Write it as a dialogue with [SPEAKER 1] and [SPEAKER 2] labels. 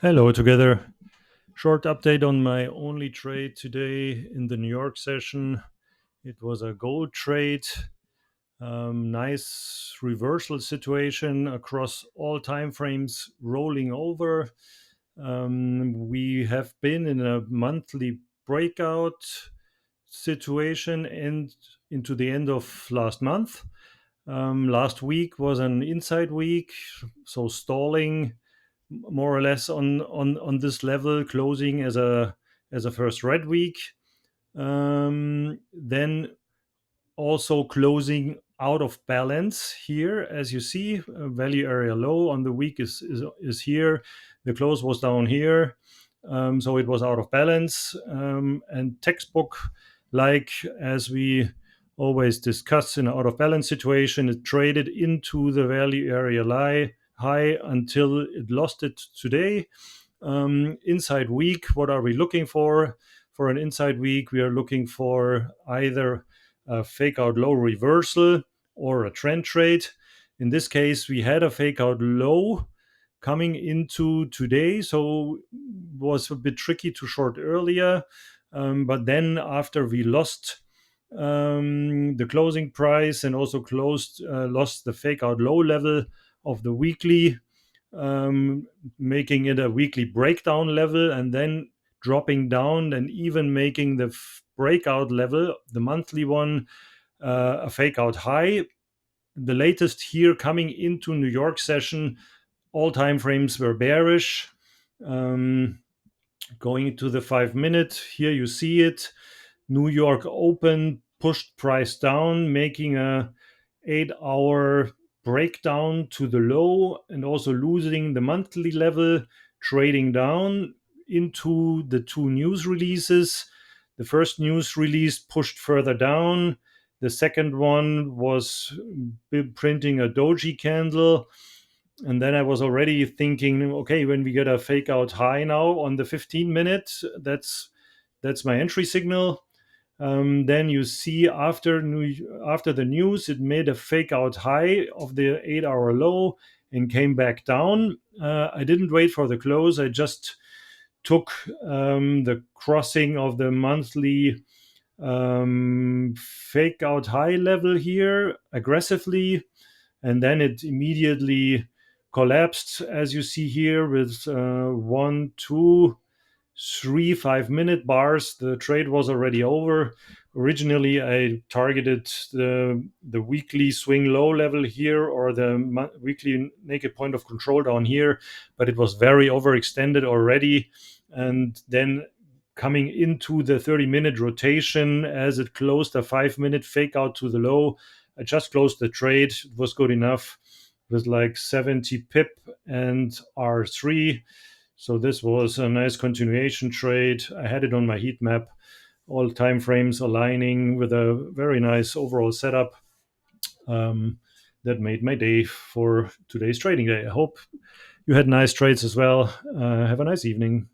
[SPEAKER 1] Hello together. Short update on my only trade today in the New York session. It was a gold trade. Nice reversal situation across all time frames rolling over. We have been in a monthly breakout situation and into the end of last month. Last week was an inside week, so stalling more or less on this level, closing as a first red week. Then also closing out of balance here, as you see, value area low on the week is here. The close was down here, so it was out of balance. And textbook, like as we always discuss in an out of balance situation, it traded into the value area high until it lost it today. Inside week, what are we looking for? For an inside week, we are looking for either a fake out low reversal or a trend trade. In this case, we had a fake out low coming into today, so was a bit tricky to short earlier. But then after we lost the closing price and also lost the fake out low level of the weekly, making it a weekly breakdown level, and then dropping down and even making the breakout level, the monthly one, a fake out high. The latest here coming into New York session, all time frames were bearish. Going to the 5 minute, here you see it. New York Open pushed price down, making a 8 hour breakdown to the low and also losing the monthly level, trading down into the two news releases. The first news release pushed further down. The second one was printing a doji candle. And then I was already thinking, okay, when we get a fake out high now on the 15 minute, that's my entry signal. Then you see after the news, it made a fake out high of the 8 hour low and came back down. I didn't wait for the close. I just took the crossing of the monthly fake out high level here aggressively, and then it immediately collapsed, as you see here, with 1, 2, 3 5-minute bars. The trade was already over. Originally, I targeted the weekly swing low level here, or the weekly naked point of control down here, but it was very overextended already. And then coming into the 30-minute rotation, as it closed a 5-minute fake out to the low, I just closed the trade. It was good enough with like 70 pip and R3. So this was a nice continuation trade. I had it on my heat map, all time frames aligning with a very nice overall setup. That made my day for today's trading day. I hope you had nice trades as well. Have a nice evening.